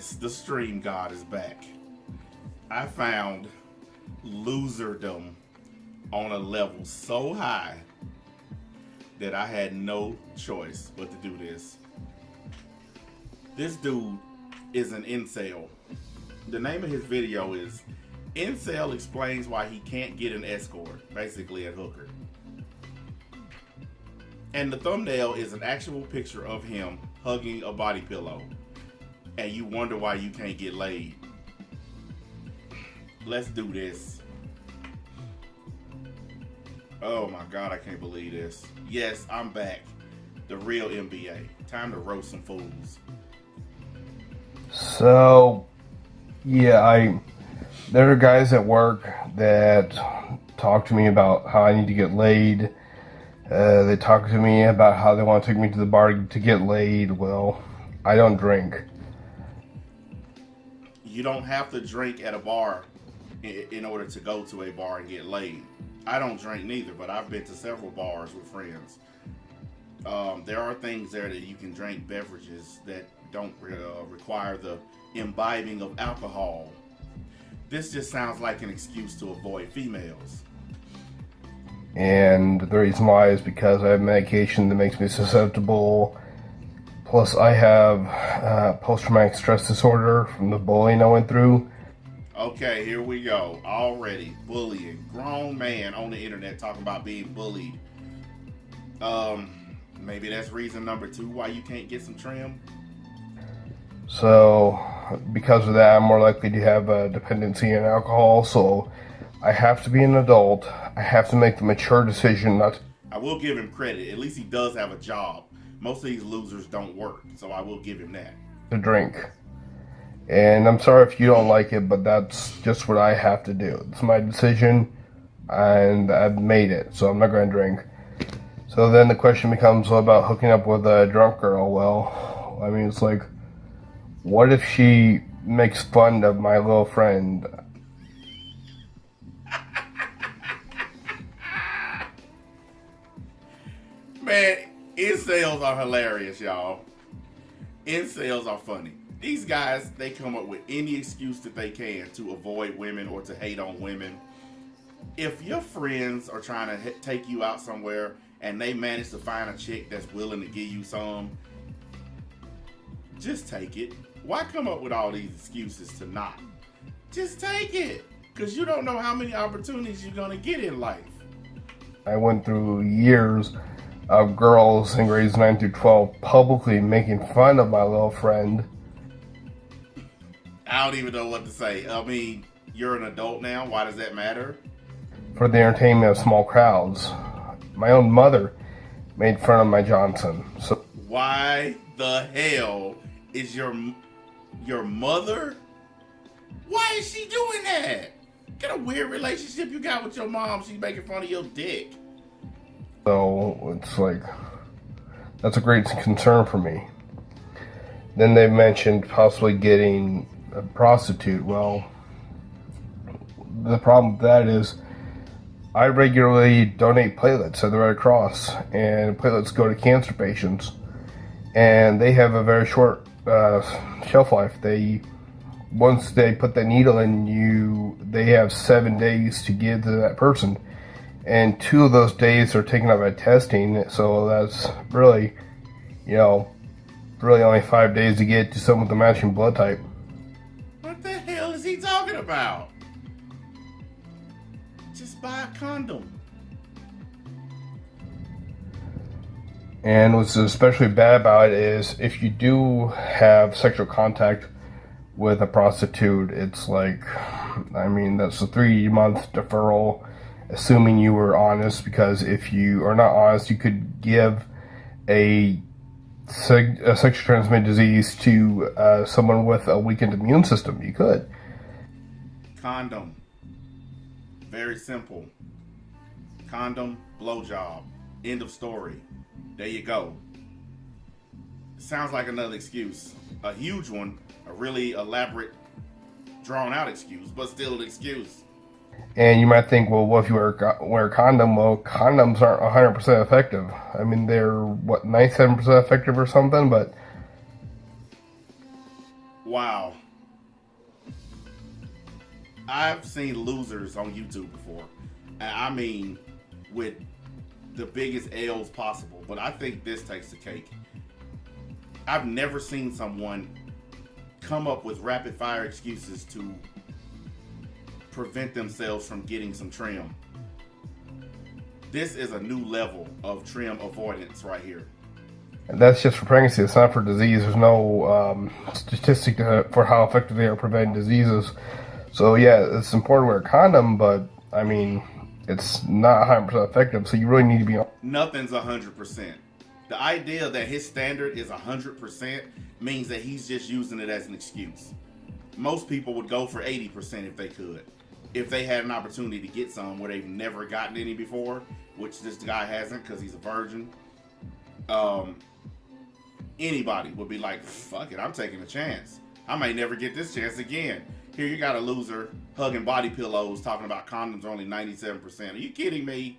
Yes, the stream god is back. I found loserdom on a level so high that I had no choice but to do this. This dude is an incel. The name of his video is Incel Explains Why He Can't Get an Escort, basically a hooker. And the thumbnail is an actual picture of him hugging a body pillow. And you wonder why you can't get laid. Let's do this. Oh my God, I can't believe this. Yes, I'm back. The real NBA. Time to roast some fools. So, yeah, there are guys at work that talk to me about how I need to get laid. They talk to me about how they want to take me to the bar to get laid. Well, I don't drink. You don't have to drink at a bar in order to go to a bar and get laid. I don't drink neither, but I've been to several bars with friends. There are things there that you can drink, beverages that don't require the imbibing of alcohol. This just sounds like an excuse to avoid females. And the reason why is because I have medication that makes me susceptible. Plus, I have post-traumatic stress disorder from the bullying I went through. Okay, here we go. Already bullying. Grown man on the internet talking about being bullied. Maybe that's reason number 2 why you can't get some trim. So, because of that, I'm more likely to have a dependency on alcohol. So, I have to be an adult. I have to make the mature decision not to. I will give him credit. At least he does have a job. Most of these losers don't work, so I will give him that. To drink. And I'm sorry if you don't like it, but that's just what I have to do. It's my decision, and I've made it, so I'm not going to drink. So then the question becomes, what about hooking up with a drunk girl? Well, I mean, it's like, what if she makes fun of my little friend? Man, incels are hilarious, y'all. Incels are funny. These guys, they come up with any excuse that they can to avoid women or to hate on women. If your friends are trying to take you out somewhere and they manage to find a chick that's willing to give you some, just take it. Why come up with all these excuses to not? Just take it. Because you don't know how many opportunities you're going to get in life. I went through years of girls in grades 9 through 12 publicly making fun of my little friend. I don't even know what to say. I mean, you're an adult now. Why does that matter? For the entertainment of small crowds. My own mother made fun of my Johnson. So why the hell is your mother? Why is she doing that? Get a weird relationship you got with your mom. She's making fun of your dick. So it's like, that's a great concern for me. Then they mentioned possibly getting a prostitute. Well, the problem with that is I regularly donate platelets at the Red Cross, and platelets go to cancer patients, and they have a very short shelf life. Once they put the needle in you, they have 7 days to give to that person, and 2 of those days are taken up by testing. So that's really, really only 5 days to get to someone with a matching blood type. What the hell is he talking about? Just buy a condom. And what's especially bad about it is if you do have sexual contact with a prostitute, it's like, I mean, that's a 3-month deferral, assuming you were honest, because if you are not honest, you could give a sexually transmitted disease to someone with a weakened immune system. You could. Condom. Very simple. Condom, blowjob. End of story. There you go. Sounds like another excuse. A huge one. A really elaborate, drawn out excuse, but still an excuse. And you might think, well, what if you wear a condom? Well, condoms aren't 100% effective. I mean, they're, 97% effective or something, but Wow. I've seen losers on YouTube before. And I mean, with the biggest L's possible. But I think this takes the cake. I've never seen someone come up with rapid fire excuses to prevent themselves from getting some trim. This is a new level of trim avoidance right here. And that's just for pregnancy. It's not for disease. There's no statistic for how effective they are preventing diseases. So yeah, it's important to wear a condom, but I mean, it's not 100% effective. So you really need to be. Nothing's 100%. The idea that his standard is 100% means that he's just using it as an excuse. Most people would go for 80% if they could. If they had an opportunity to get some where they've never gotten any before, which this guy hasn't because he's a virgin, anybody would be like, fuck it, I'm taking a chance. I may never get this chance again. Here you got a loser hugging body pillows talking about condoms are only 97%. Are you kidding me?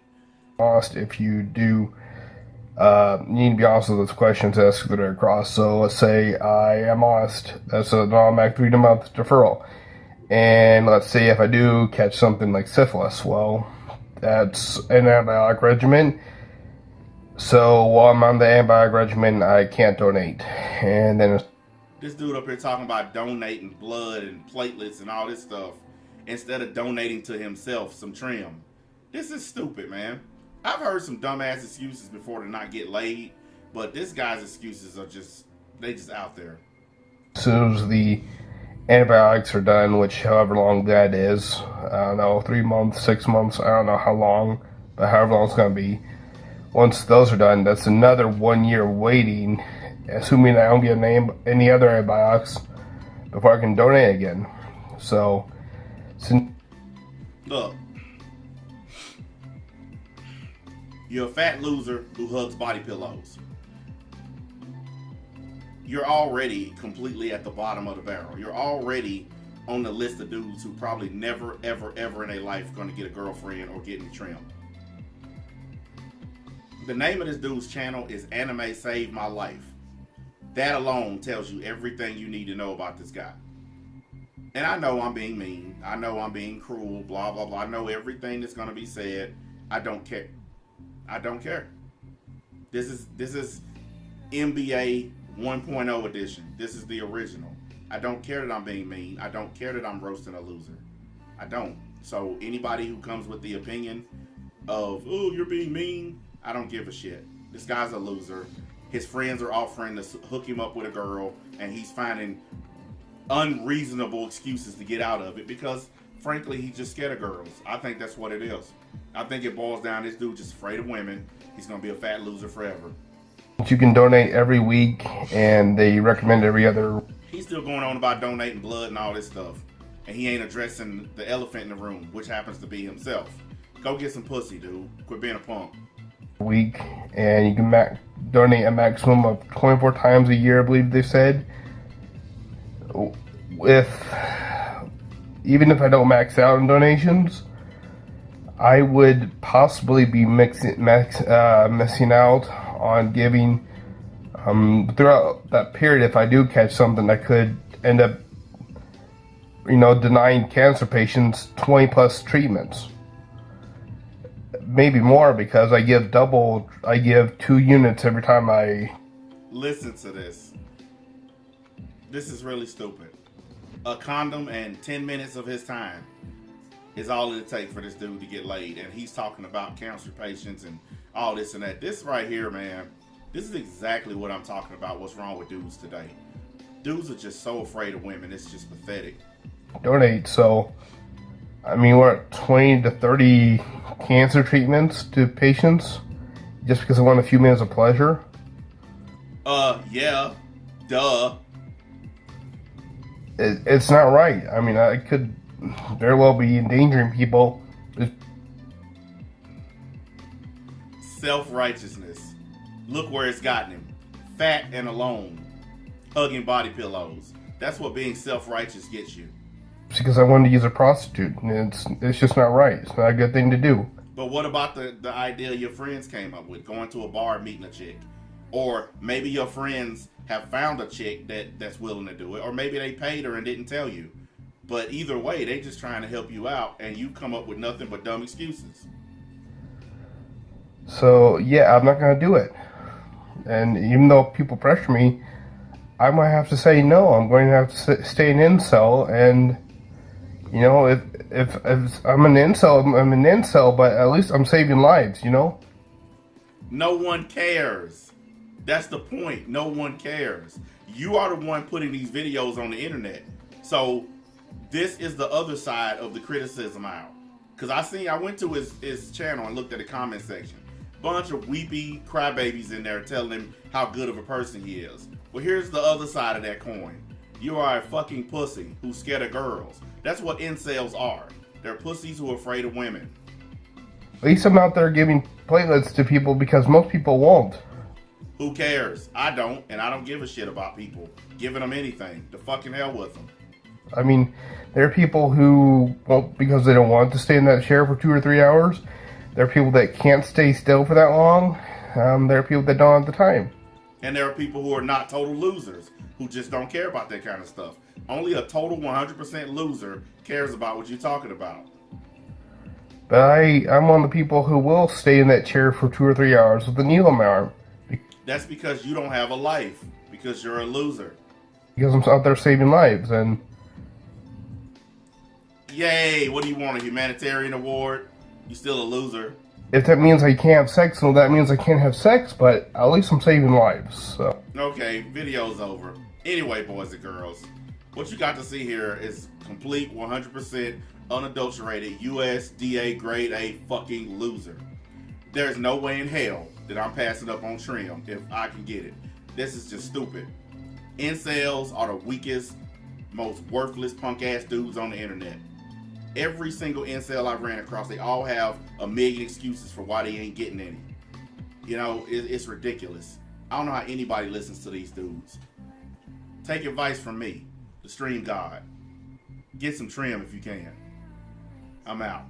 Honest, if you do, you need to be honest with those questions asked that are across. So let's say I am honest. That's an automatic 3-month deferral. And let's say if I do catch something like syphilis, well, that's an antibiotic regimen. So while I'm on the antibiotic regimen, I can't donate. And then this dude up here talking about donating blood and platelets and all this stuff instead of donating to himself some trim. This is stupid, man. I've heard some dumbass excuses before to not get laid, but this guy's excuses are just out there. As soon as the antibiotics are done, which however long that is, I don't know, 3 months, 6 months, I don't know how long, but however long it's going to be. Once those are done, that's another 1 year waiting, assuming I don't get any other antibiotics before I can donate again. So, look, you're a fat loser who hugs body pillows. You're already completely at the bottom of the barrel. You're already on the list of dudes who probably never, ever, ever in their life going to get a girlfriend or get any trim. The name of this dude's channel is Anime Saved My Life. That alone tells you everything you need to know about this guy. And I know I'm being mean. I know I'm being cruel, blah, blah, blah. I know everything that's going to be said. I don't care. I don't care. This is NBA 1.0 edition. This is the original. I don't care that I'm being mean. I don't care that I'm roasting a loser. I don't. So anybody who comes with the opinion of, oh, you're being mean, I don't give a shit. This guy's a loser. His friends are offering to hook him up with a girl, and he's finding unreasonable excuses to get out of it because, frankly, he's just scared of girls. I think that's what it is. I think it boils down, this dude just afraid of women. He's going to be a fat loser forever. You can donate every week, and they recommend every other. He's still going on about donating blood and all this stuff, and he ain't addressing the elephant in the room, which happens to be himself. Go get some pussy, dude. Quit being a punk. Week, and you can donate a maximum of 24 times a year, I believe they said. Even if I don't max out in donations, I would possibly be missing out on giving throughout that period. If I do catch something, I could end up, denying cancer patients 20 plus treatments. Maybe more because I give 2 units every time I listen to this. This is really stupid. A condom and 10 minutes of his time is all it takes for this dude to get laid. And he's talking about cancer patients and all this and that. This right here, man, this is exactly what I'm talking about. What's wrong with dudes today? Dudes are just so afraid of women. It's just pathetic. Donate. So, I mean, we're at 20 to 30 cancer treatments to patients just because I want a few minutes of pleasure. Yeah. Duh. It's not right. I mean, I could very well be endangering people. Self-righteousness. Look where it's gotten him. Fat and alone. Hugging body pillows. That's what being self-righteous gets you. Because I wanted to use a prostitute. It's just not right. It's not a good thing to do. But what about the idea your friends came up with? Going to a bar and meeting a chick. Or maybe your friends have found a chick that's willing to do it, or maybe they paid her and didn't tell you. But either way, they just trying to help you out, and you come up with nothing but dumb excuses. So yeah, I'm not gonna do it. And even though people pressure me, I might have to say no. I'm going to have to stay an incel, and you know, if I'm an incel, I'm an incel, but at least I'm saving lives. You know. No one cares. That's the point. No one cares. You are the one putting these videos on the internet. So this is the other side of the criticism out. Because I went to his channel and looked at the comment section. Bunch of weepy crybabies in there telling him how good of a person he is. Well, here's the other side of that coin. You are a fucking pussy who's scared of girls. That's what incels are. They're pussies who are afraid of women. At least I'm out there giving platelets to people because most people won't. Who cares? I don't, and I don't give a shit about people giving them anything. The fucking hell with them. I mean, there are people who won't because they don't want to stay in that chair for 2 or 3 hours. There are people that can't stay still for that long. There are people that don't have the time. And there are people who are not total losers, who just don't care about that kind of stuff. Only a total 100% loser cares about what you're talking about. But I'm one of the people who will stay in that chair for 2 or 3 hours with a needle arm. That's because you don't have a life. Because you're a loser. Because I'm out there saving lives, and... Yay! What do you want, a humanitarian award? You still a loser. If that means I can't have sex, well, that means I can't have sex, but at least I'm saving lives, so... Okay, video's over. Anyway, boys and girls, what you got to see here is complete 100% unadulterated USDA grade A fucking loser. There's no way in hell that I'm passing up on Trim if I can get it. This is just stupid. Incels are the weakest, most worthless punk ass dudes on the internet. Every single incel I've ran across, they all have a million excuses for why they ain't getting any. You know, it's ridiculous. I don't know how anybody listens to these dudes. Take advice from me, the stream god. Get some Trim if you can. I'm out.